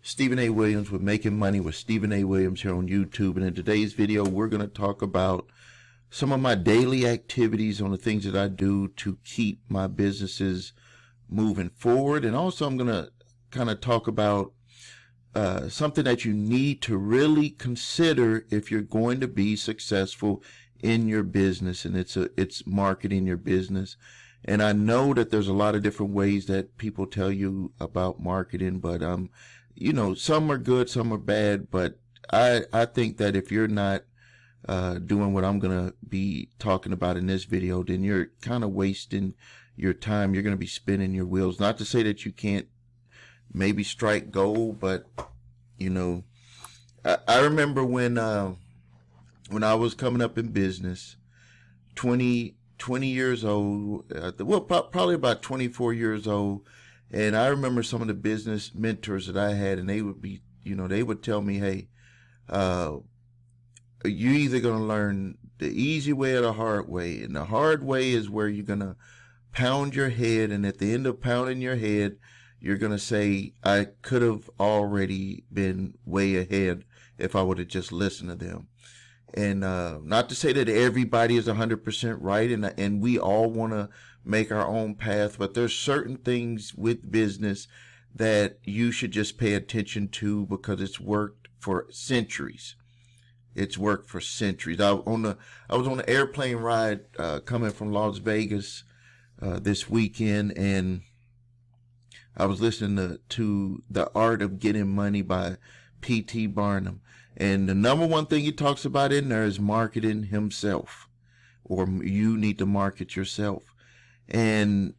Stephen A. Williams with Making Money with Stephen A. Williams here on YouTube. And in today's video, we're going to talk about some of my daily activities on the things that I do to keep my businesses moving forward. And also I'm going to kind of talk about something that you need to really consider if you're going to be successful in your business, and it's marketing your business. And I know that there's a lot of different ways that people tell you about marketing, but some are good, some are bad. But I think that if you're not doing what I'm gonna be talking about in this video, then you're kind of wasting your time. You're gonna be spinning your wheels. Not to say that you can't maybe strike gold, but I remember when I was coming up in business, 20 years old, probably about 24 years old. And I remember some of the business mentors that I had, and they would be, they would tell me, hey, you're either going to learn the easy way or the hard way. And the hard way is where you're going to pound your head. And at the end of pounding your head, you're going to say, I could have already been way ahead if I would have just listened to them. And not to say that everybody is 100% right, and we all want to make our own path, but there's certain things with business that you should just pay attention to because it's worked for centuries. It's worked for centuries. I was on an airplane ride coming from Las Vegas this weekend, and I was listening to The Art of Getting Money by P.T. Barnum. And the number one thing he talks about in there is marketing himself, or you need to market yourself. And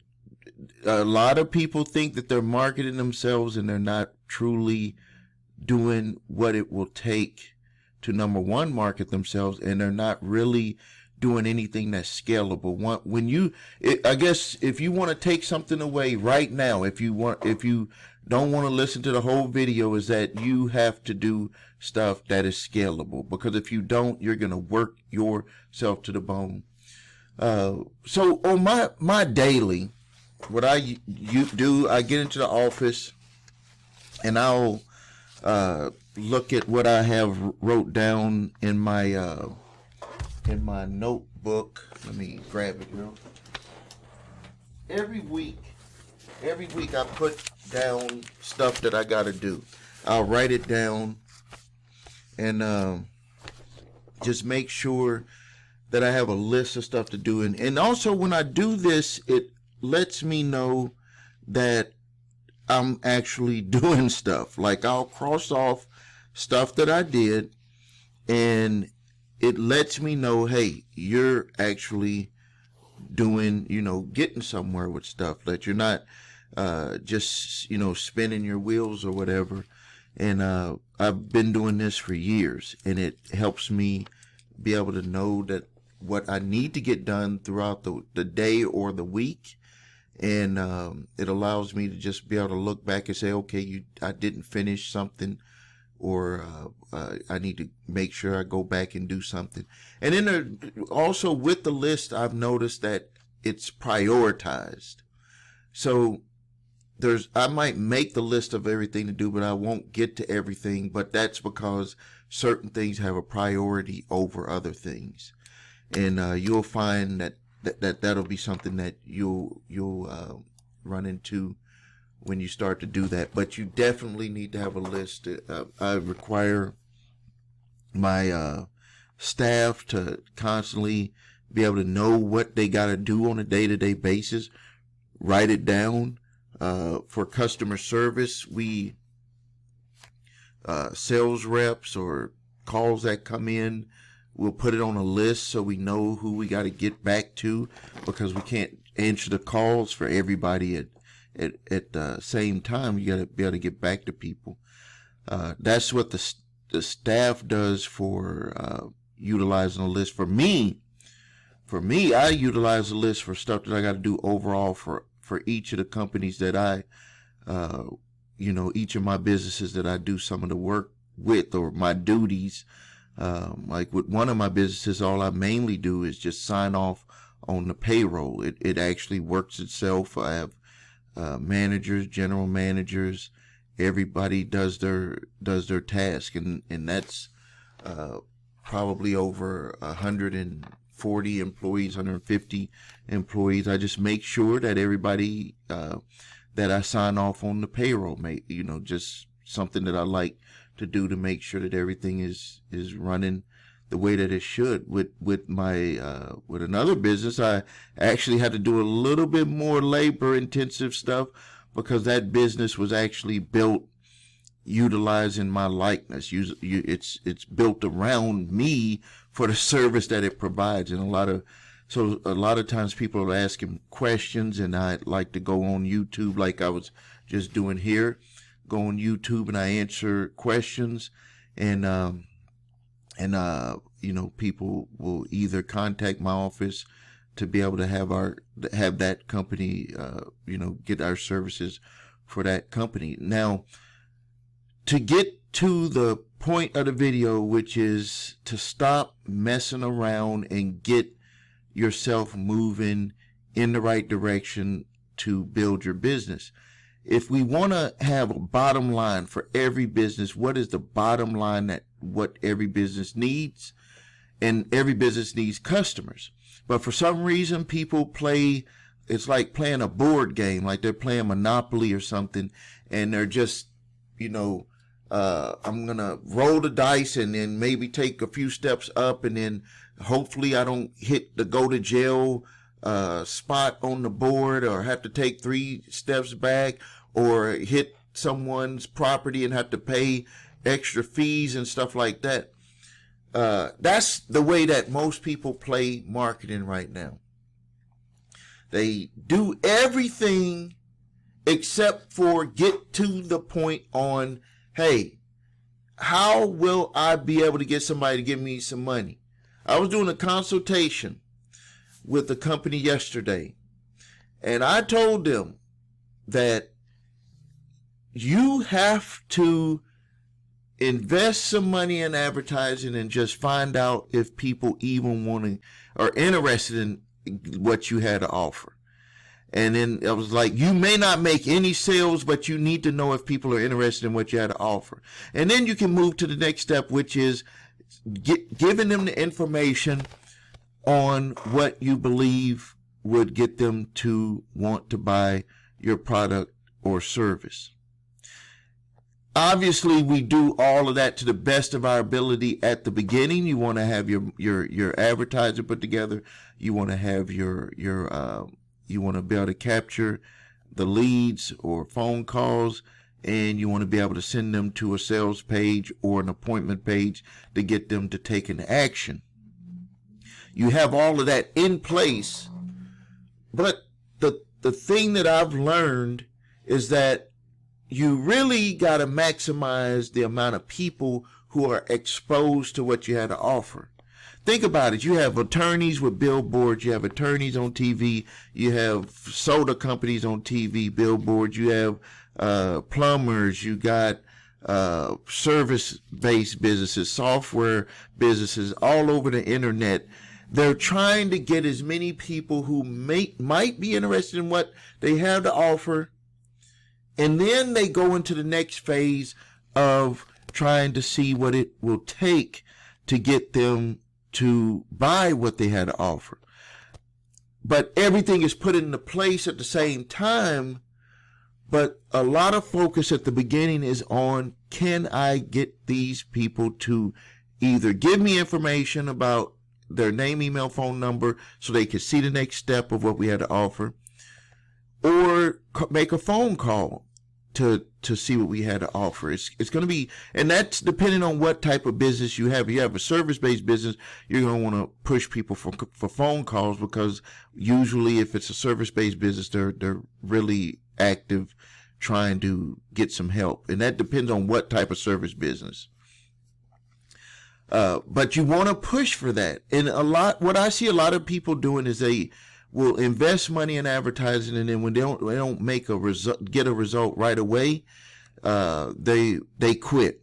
a lot of people think that they're marketing themselves and they're not truly doing what it will take to, number one, market themselves, and they're not really doing anything that's scalable. I guess if you want to take something away right now, if you don't want to listen to the whole video, is that you have to do stuff that is scalable, because if you don't, you're going to work yourself to the bone. So on my daily, what I do, I get into the office and I'll look at what I have wrote down in my notebook. Let me grab it here. Every week I put down stuff that I got to do. I'll write it down and just make sure that I have a list of stuff to do. And also when I do this, it lets me know that I'm actually doing stuff. Like I'll cross off stuff that I did, and it lets me know, hey, you're actually doing, getting somewhere with stuff, that you're not just, spinning your wheels or whatever. And I've been doing this for years, and it helps me be able to know that what I need to get done throughout the day or the week. And it allows me to just be able to look back and say, okay, I didn't finish something, or I need to make sure I go back and do something. And then also with the list, I've noticed that it's prioritized. So I might make the list of everything to do, but I won't get to everything. But that's because certain things have a priority over other things. And you'll find that'll be something that you'll run into when you start to do that. But you definitely need to have a list. I require my staff to constantly be able to know what they got to do on a day-to-day basis. Write it down. For customer service, we sales reps or calls that come in, we'll put it on a list so we know who we got to get back to, because we can't answer the calls for everybody at the same time. You got to be able to get back to people. That's what the staff does for utilizing a list. For me, I utilize a list for stuff that I got to do overall for each of the companies that I, each of my businesses that I do some of the work with, or my duties. Like with one of my businesses, all I mainly do is just sign off on the payroll. It actually works itself. I have managers, general managers, everybody does their task, and that's probably over 140 employees, 150 employees. I just make sure that everybody that I sign off on the payroll, just something that I like to do to make sure that everything is running the way that it should. With my with another business, I actually had to do a little bit more labor intensive stuff because that business was actually built utilizing my likeness. It's built around me for the service that it provides, and a lot of times people are asking questions, and I like to go on YouTube like I was just doing here. Go on YouTube and I answer questions, and people will either contact my office to be able to have that company, get our services for that company. Now, to get to the point of the video, which is to stop messing around and get yourself moving in the right direction to build your business. If we want to have a bottom line for every business, what is the bottom line that what every business needs? And every business needs customers. But for some reason, people it's like playing a board game, like they're playing Monopoly or something, and they're just, I'm going to roll the dice and then maybe take a few steps up, and then hopefully I don't hit the go to jail spot on the board, or have to take 3 steps back, or hit someone's property and have to pay extra fees and stuff like that. That's the way that most people play marketing right now. They do everything except for get to the point on, hey, how will I be able to get somebody to give me some money? I was doing a consultation with a company yesterday, and I told them that you have to invest some money in advertising and just find out if people even are interested in what you had to offer. And then I was like, you may not make any sales, but you need to know if people are interested in what you had to offer. And then you can move to the next step, which is giving them the information on what you believe would get them to want to buy your product or service. Obviously, we do all of that to the best of our ability at the beginning. You want to have your advertiser put together. You want to have you want to be able to capture the leads or phone calls, and you want to be able to send them to a sales page or an appointment page to get them to take an action. You have all of that in place, but the thing that I've learned is that you really got to maximize the amount of people who are exposed to what you had to offer. Think about it. You have attorneys with billboards. You have attorneys on TV. You have soda companies on TV, billboards. You have plumbers. You got service-based businesses, software businesses all over the internet. They're trying to get as many people who might be interested in what they have to offer. And then they go into the next phase of trying to see what it will take to get them to buy what they had to offer. But everything is put into place at the same time. But a lot of focus at the beginning is on, can I get these people to either give me information about their name, email, phone number so they can see the next step of what we had to offer, or make a phone call to see what we had to offer. It's going to be, and that's depending on what type of business you have. If you have a service-based business, you're going to want to push people for phone calls, because usually if it's a service-based business, they're really active trying to get some help. And that depends on what type of service business. But you want to push for that. And what I see a lot of people doing is they will invest money in advertising, and then when they don't make get a result right away, they quit.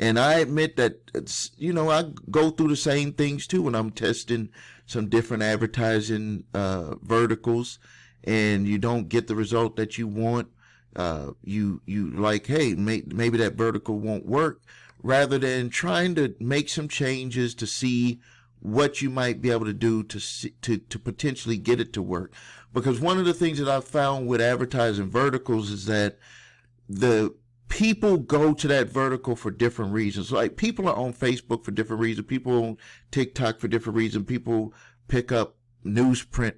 And I admit that I go through the same things too when I'm testing some different advertising verticals, and you don't get the result that you want. you like, hey, maybe that vertical won't work, rather than trying to make some changes to see what you might be able to do to potentially get it to work. Because one of the things that I've found with advertising verticals is that the people go to that vertical for different reasons. Like, people are on Facebook for different reasons. People on TikTok for different reasons. People pick up newsprint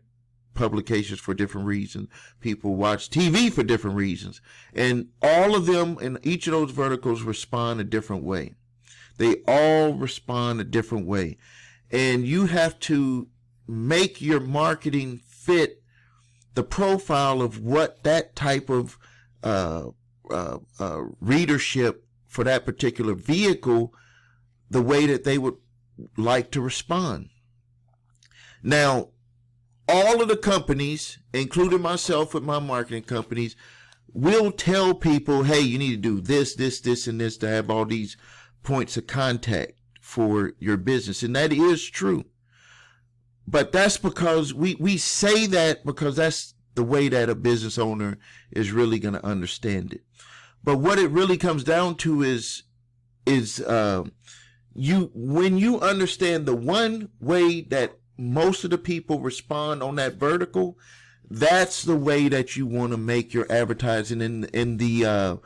publications for different reasons. People watch TV for different reasons. And all of them in each of those verticals respond a different way. They all respond a different way. And you have to make your marketing fit the profile of what that type of readership for that particular vehicle, the way that they would like to respond. Now, all of the companies, including myself with my marketing companies, will tell people, hey, you need to do this, this, this, and this to have all these points of contact for your business. And that is true. But that's because we say that because that's the way that a business owner is really going to understand it. But what it really comes down to is when you understand the one way that most of the people respond on that vertical, that's the way that you want to make your advertising. In the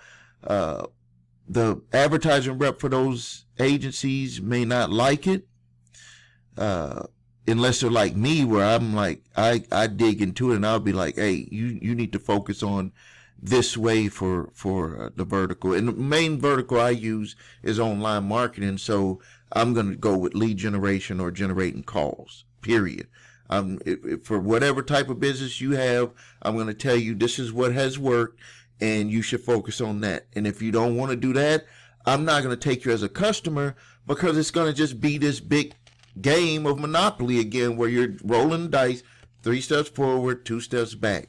advertising rep for those agencies may not like it, unless they're like me, where I'm like, I dig into it and I'll be like, hey, you need to focus on this way for the vertical. And the main vertical I use is online marketing. So I'm going to go with lead generation or generating calls, period. For whatever type of business you have, I'm going to tell you this is what has worked and you should focus on that. And if you don't want to do that, I'm not going to take you as a customer, because it's going to just be this big game of Monopoly again, where you're rolling the dice, 3 steps forward, 2 steps back.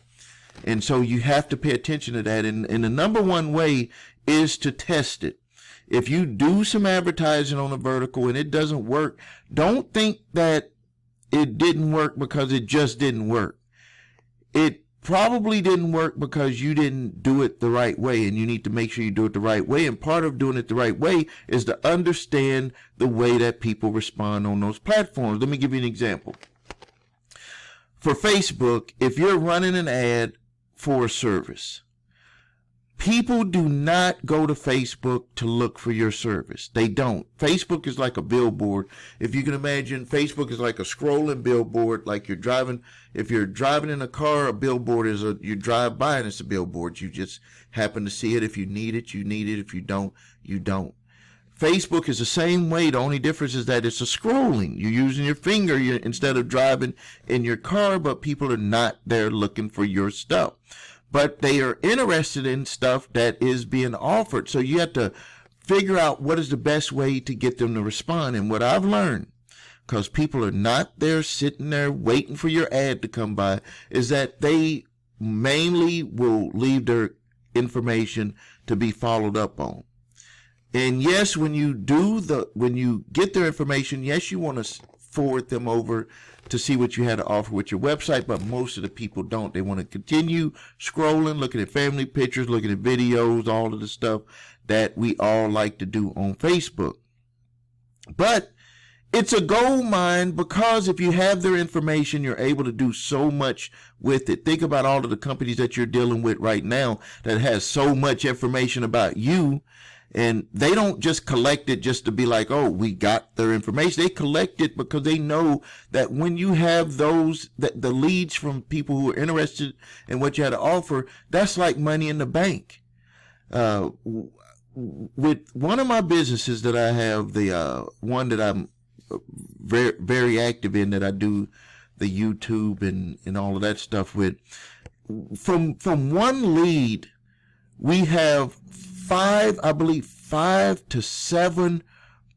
And so you have to pay attention to that. And the number one way is to test it. If you do some advertising on a vertical and it doesn't work, don't think that it didn't work because it just didn't work. It probably didn't work because you didn't do it the right way, and you need to make sure you do it the right way. And part of doing it the right way is to understand the way that people respond on those platforms. Let me give you an example. For Facebook, if you're running an ad for a service, people do not go to Facebook to look for your service. They don't. Facebook is like a billboard. If you can imagine, Facebook is like a scrolling billboard, like you're driving. If you're driving in a car, a billboard is you drive by and it's a billboard. You just happen to see it. If you need it, you need it. If you don't, you don't. Facebook is the same way. The only difference is that it's a scrolling. You're using your finger instead of driving in your car, but people are not there looking for your stuff. But they are interested in stuff that is being offered. So you have to figure out what is the best way to get them to respond. And what I've learned, because people are not there sitting there waiting for your ad to come by, is that they mainly will leave their information to be followed up on. And yes, when you get their information, yes, you want to forward them over to see what you had to offer with your website, but most of the people don't. They want to continue scrolling, looking at family pictures, looking at videos, all of the stuff that we all like to do on Facebook. But it's a gold mine, because if you have their information, you're able to do so much with it. Think about all of the companies that you're dealing with right now that has so much information about you. And they don't just collect it just to be like, oh, we got their information. They collect it because they know that when you have the leads from people who are interested in what you had to offer, that's like money in the bank. With one of my businesses that I have, the one that I'm very, very active in, that I do the YouTube and all of that stuff with, from one lead, we have 5 to 7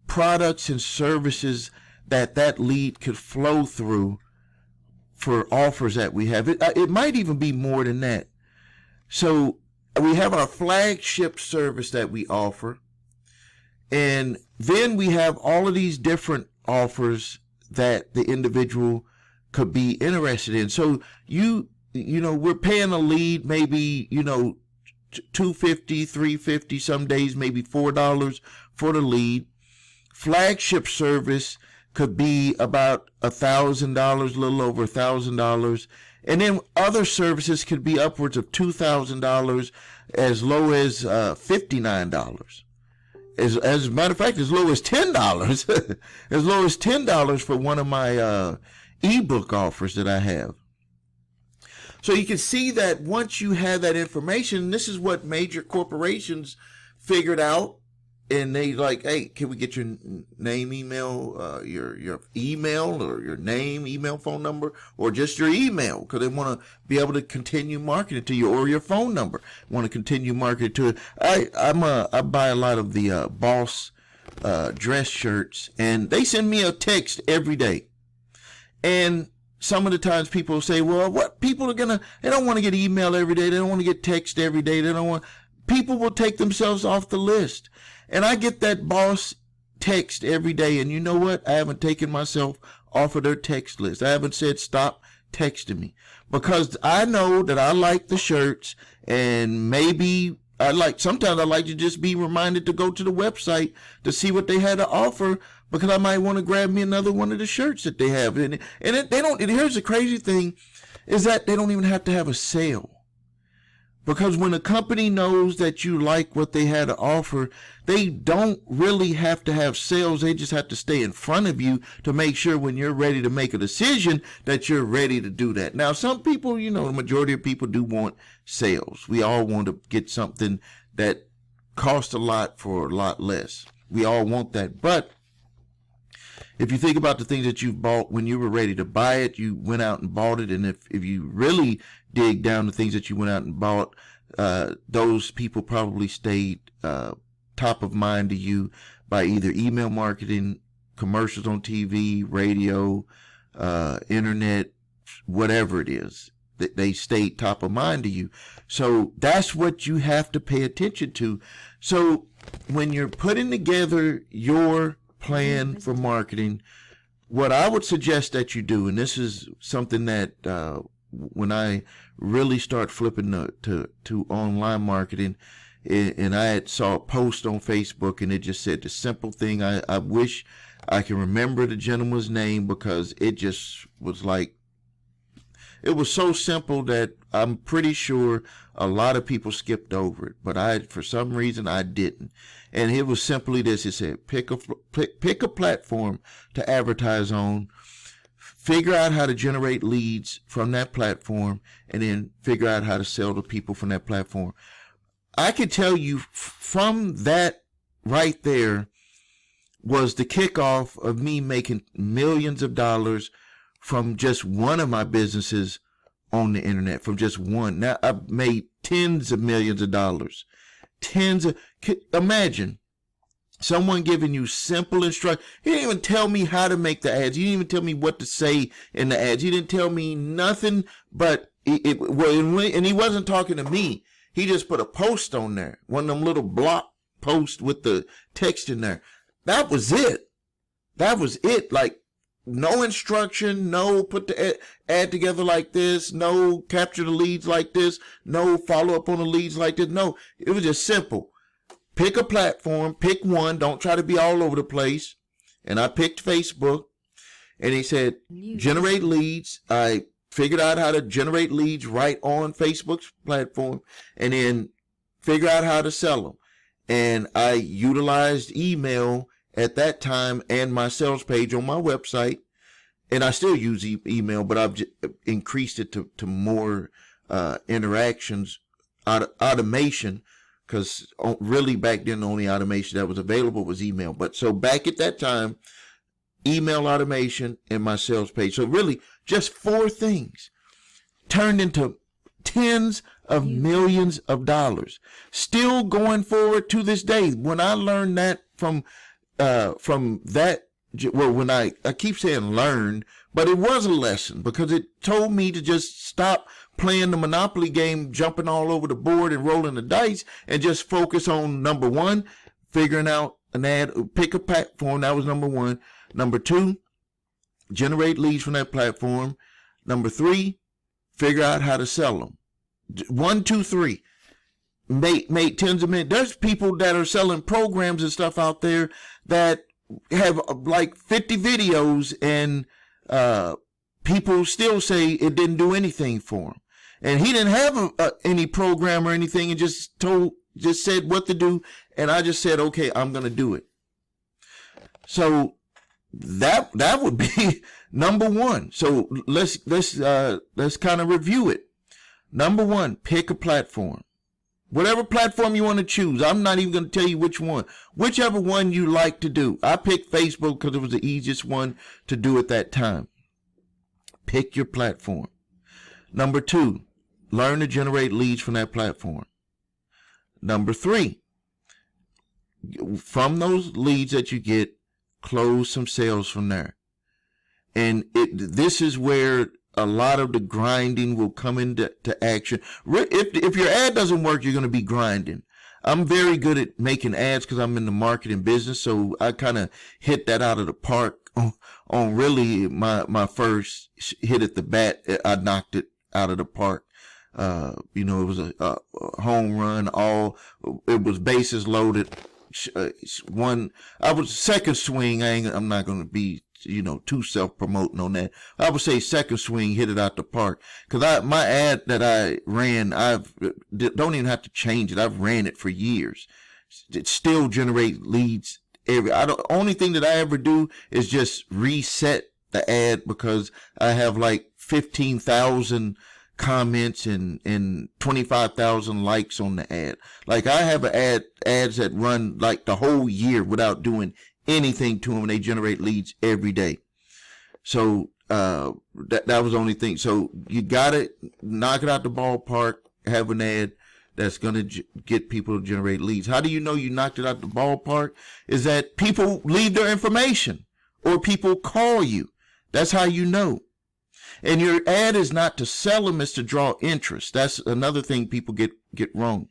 products and services that lead could flow through for offers that we have. It might even be more than that. So we have our flagship service that we offer, and then we have all of these different offers that the individual could be interested in. So we're paying a lead maybe, $2.50, $3.50, some days maybe $4 for the lead. Flagship service could be about $1,000, a little over $1,000. And then other services could be upwards of $2,000, as low as $59. As a matter of fact, as low as $10. As low as $10 for one of my ebook offers that I have. So you can see that once you have that information, this is what major corporations figured out. And they like, hey, can we get your name, email, your email, or your name, email, phone number, or just your email? Because they want to be able to continue marketing to you, or your phone number. Want to continue marketing to it. I buy a lot of the Boss dress shirts, and they send me a text every day. And some of the times people say, well, what people are they don't want to get email every day. They don't want to get text every day. People will take themselves off the list. And I get that Boss text every day. And you know what? I haven't taken myself off of their text list. I haven't said stop texting me, because I know that I like the shirts, and maybe sometimes I like to just be reminded to go to the website to see what they had to offer, because I might want to grab me another one of the shirts that they have. And here's the crazy thing, is that they don't even have to have a sale. Because when a company knows that you like what they had to offer, they don't really have to have sales. They just have to stay in front of you to make sure when you're ready to make a decision that you're ready to do that. Now, some people, the majority of people do want sales. We all want to get something that costs a lot for a lot less. We all want that. But if you think about the things that you've bought when you were ready to buy it, you went out and bought it. And if you really dig down the things that you went out and bought, those people probably stayed top of mind to you by either email marketing, commercials on TV, radio, internet, whatever it is. They stayed top of mind to you. So that's what you have to pay attention to. So when you're putting together your plan for marketing, what I would suggest that you do, and this is something that when I really start flipping to online marketing, and I had saw a post on Facebook, and it just said the simple thing. I wish I can remember the gentleman's name, because it just was like, it was so simple that I'm pretty sure a lot of people skipped over it, but for some reason, I didn't. And it was simply this. It said, pick a platform to advertise on, figure out how to generate leads from that platform, and then figure out how to sell to people from that platform. I can tell you from that right there was the kickoff of me making millions of dollars from just one of my businesses on the internet, from just one. Now I've made tens of millions of dollars. Imagine someone giving you simple instructions. He didn't even tell me how to make the ads. He didn't even tell me what to say in the ads. He didn't tell me nothing, but and he wasn't talking to me. He just put a post on there, one of them little block posts with the text in there. That was it. That was it. Like, no instruction, no put the ad together like this, no capture the leads like this, no follow up on the leads like this. No, it was just simple. Pick a platform, pick one, don't try to be all over the place. And I picked Facebook, and he said, generate leads. I figured out how to generate leads right on Facebook's platform, and then figure out how to sell them. And I utilized email at that time and my sales page on my website. And I still use email, but I've increased it to more interactions, automation, because really back then the only automation that was available was email. But so back at that time, email automation and my sales page. So really just 4 things turned into tens of millions of dollars. Still going forward to this day. When I learned that from that, well, when I keep saying learned, but it was a lesson, because it told me to just stop playing the Monopoly game, jumping all over the board and rolling the dice, and just focus on number 1, figuring out an ad, pick a platform. That was number 1. Number 2, generate leads from that platform. Number 3, figure out how to sell them. 1, 2, 3. made tens of millions. There's people that are selling programs and stuff out there that have like 50 videos, and people still say it didn't do anything for him. And he didn't have any program or anything, and just said what to do. And I just said, okay, I'm going to do it. So that would be number one. So let's kind of review it. Number one, pick a platform. Whatever platform you want to choose. I'm not even going to tell you which one. Whichever one you like to do. I picked Facebook because it was the easiest one to do at that time. Pick your platform. Number two, learn to generate leads from that platform. Number three, from those leads that you get, close some sales from there. And this is where a lot of the grinding will come into action. If your ad doesn't work, you're going to be grinding. I'm very good at making ads because I'm in the marketing business, so I kind of hit that out of the park on really my first hit at the bat. I knocked it out of the park. It was a home run. It was bases loaded. I was second swing. I'm not going to be, too self-promoting on that. I would say second swing, hit it out the park. Cause my ad that I ran, don't even have to change it. I've ran it for years. It still generates leads. Only thing that I ever do is just reset the ad because I have like 15,000 comments and 25,000 likes on the ad. Like I have ads that run like the whole year without doing anything to them, and they generate leads every day. So that was the only thing. So you gotta knock it out the ballpark. Have an ad that's gonna get people to generate leads. How do you know you knocked it out the ballpark? Is that people leave their information or people call you. That's how you know. And your ad is not to sell them, it's to draw interest. That's another thing people get wrong.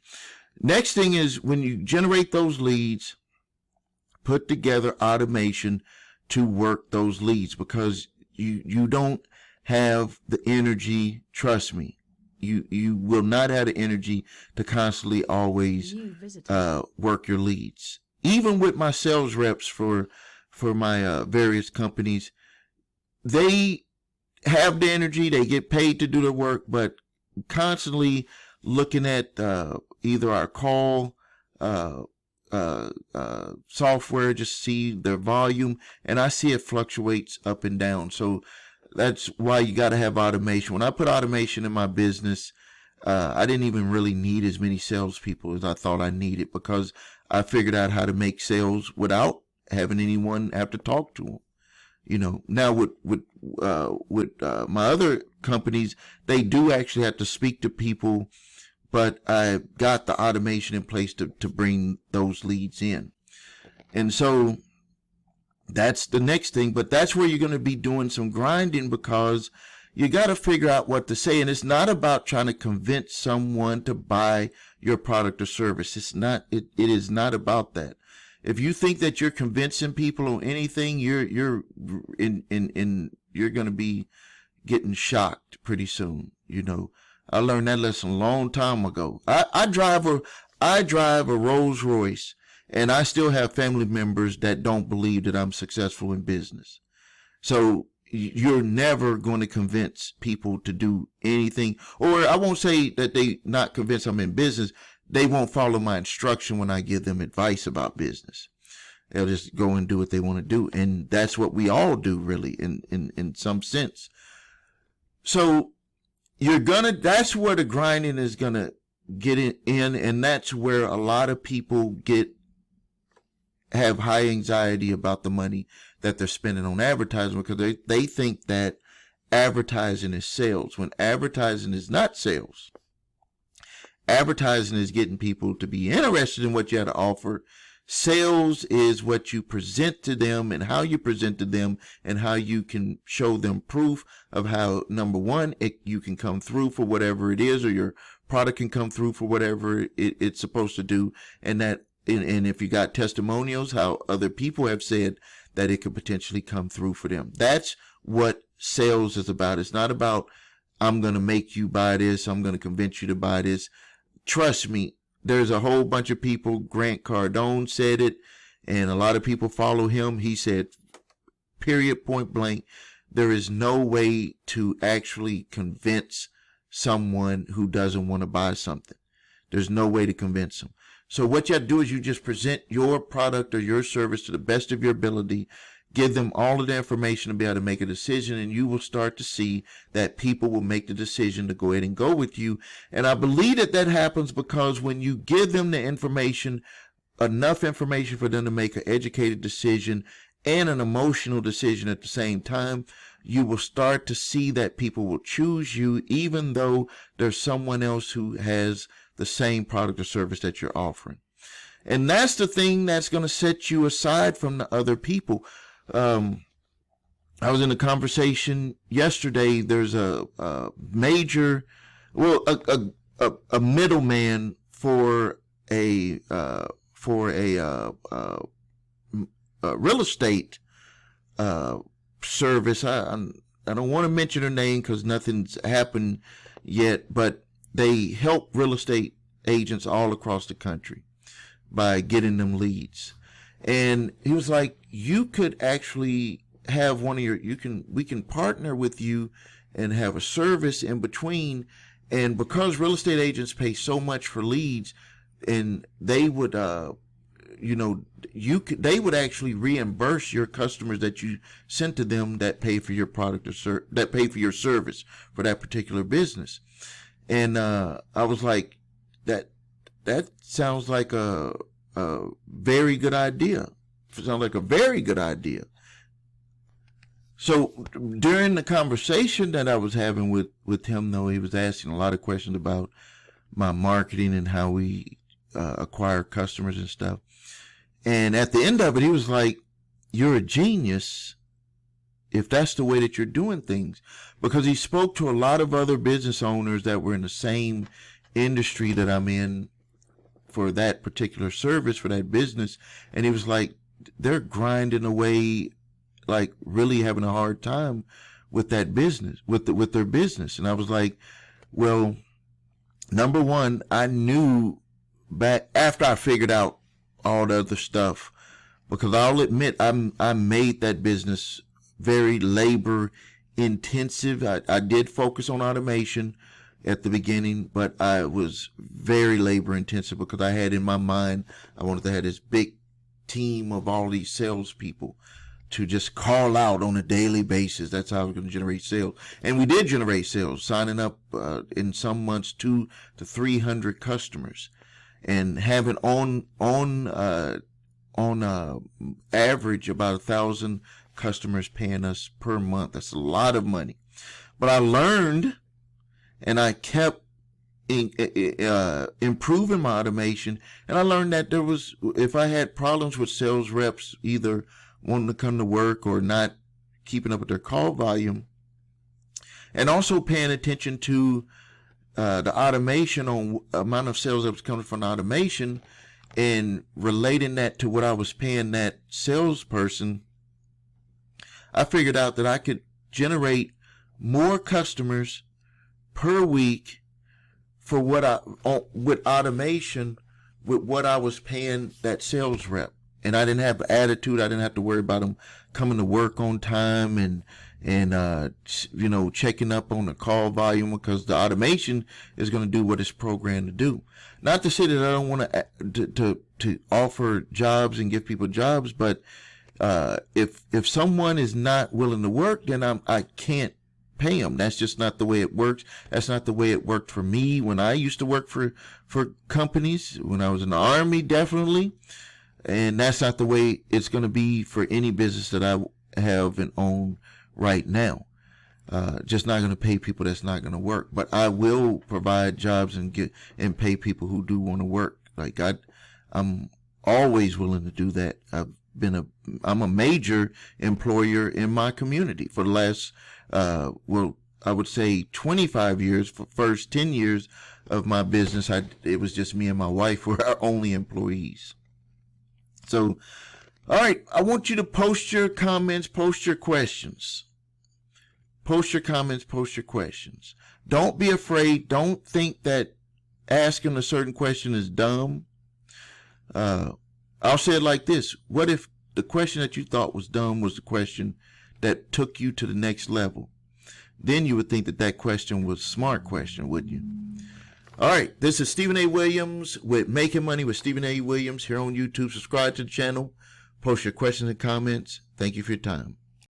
Next thing is when you generate those leads, put together automation to work those leads, because you don't have the energy. Trust me, you will not have the energy to constantly always work your leads. Even with my sales reps for my various companies, they have the energy, they get paid to do their work, but constantly looking at either our call software, just see their volume, and I see it fluctuates up and down. So that's why you got to have automation. When I put automation in my business, I didn't even really need as many salespeople as I thought I needed, because I figured out how to make sales without having anyone have to talk to them. Now with my other companies, they do actually have to speak to people, but I got the automation in place to bring those leads in. And so that's the next thing, but that's where you're going to be doing some grinding, because you got to figure out what to say. And it's not about trying to convince someone to buy your product or service. It is not about that. If you think that you're convincing people on anything, you're going to be getting shocked pretty soon. I learned that lesson a long time ago. I drive a Rolls Royce, and I still have family members that don't believe that I'm successful in business. So you're never going to convince people to do anything, or I won't say that they not convinced I'm in business. They won't follow my instruction when I give them advice about business. They'll just go and do what they want to do. And that's what we all do, really, in some sense. So that's where the grinding is going to get in. And that's where a lot of people have high anxiety about the money that they're spending on advertising, because they think that advertising is sales, when advertising is not sales. Advertising is getting people to be interested in what you have to offer. Sales is what you present to them and how you present to them and how you can show them proof of how, number one, you can come through for whatever it is, or your product can come through for whatever it's supposed to do. And if you got testimonials, how other people have said that it could potentially come through for them. That's what sales is about. It's not about, I'm going to make you buy this, I'm going to convince you to buy this. Trust me, there's a whole bunch of people. Grant Cardone said it, and a lot of people follow him. He said, period, point blank, there is no way to actually convince someone who doesn't want to buy something. There's no way to convince them. So what you have to do is you just present your product or your service to the best of your ability, give them all of the information to be able to make a decision, and you will start to see that people will make the decision to go ahead and go with you. And I believe that that happens because when you give them the information, enough information for them to make an educated decision and an emotional decision at the same time, you will start to see that people will choose you even though there's someone else who has the same product or service that you're offering. And that's the thing that's going to set you aside from the other people. I was in a conversation yesterday. There's a major, well, a middleman for a real estate service. I don't want to mention her name because nothing's happened yet, but they help real estate agents all across the country by getting them leads. And he was like, you could actually have one of your, we can partner with you and have a service in between. And because real estate agents pay so much for leads, and they would, they would actually reimburse your customers that you sent to them that pay for your product or that pay for your service for that particular business. And I was like, that sounds like a very good idea. Sounds like a very good idea. So during the conversation that I was having with him, though, he was asking a lot of questions about my marketing and how we acquire customers and stuff. And at the end of it, he was like, you're a genius if that's the way that you're doing things. Because he spoke to a lot of other business owners that were in the same industry that I'm in for that particular service, for that business. And he was like, they're grinding away, like really having a hard time with that business, with their business. And I was like, well, number one, I knew back after I figured out all the other stuff, because I'll admit I made that business very labor intensive. I did focus on automation at the beginning, but I was very labor intensive because I had in my mind, I wanted to have this big team of all these salespeople to just call out on a daily basis. That's how I was going to generate sales. And we did generate sales, signing up in some months 200 to 300 customers, and having on average about 1,000 customers paying us per month. That's a lot of money. But I learned, and I kept improving my automation, and I learned that if I had problems with sales reps either wanting to come to work or not keeping up with their call volume, and also paying attention to the automation on amount of sales that was coming from automation and relating that to what I was paying that salesperson, I figured out that I could generate more customers per week for with automation with what I was paying that sales rep. And I didn't have attitude. I didn't have to worry about them coming to work on time and checking up on the call volume, because the automation is going to do what it's programmed to do. Not to say that I don't want to offer jobs and give people jobs, but if someone is not willing to work, then I can't pay them. That's just not the way it works. That's not the way it worked for me when I used to work for companies, when I was in the Army, definitely. And that's not the way it's going to be for any business that I have and own right now. Just not going to pay people that's not going to work. But I will provide jobs and pay people who do want to work. Like I'm always willing to do that. I'm a major employer in my community for the last, I would say 25 years. For first 10 years of my business, it was just me and my wife were our only employees. So, all right, I want you to post your comments, post your questions. Post your comments, post your questions. Don't be afraid. Don't think that asking a certain question is dumb, I'll say it like this. What if the question that you thought was dumb was the question that took you to the next level? Then you would think that that question was a smart question, wouldn't you? All right, this is Stephen A. Williams with Making Money with Stephen A. Williams here on YouTube. Subscribe to the channel. Post your questions and comments. Thank you for your time.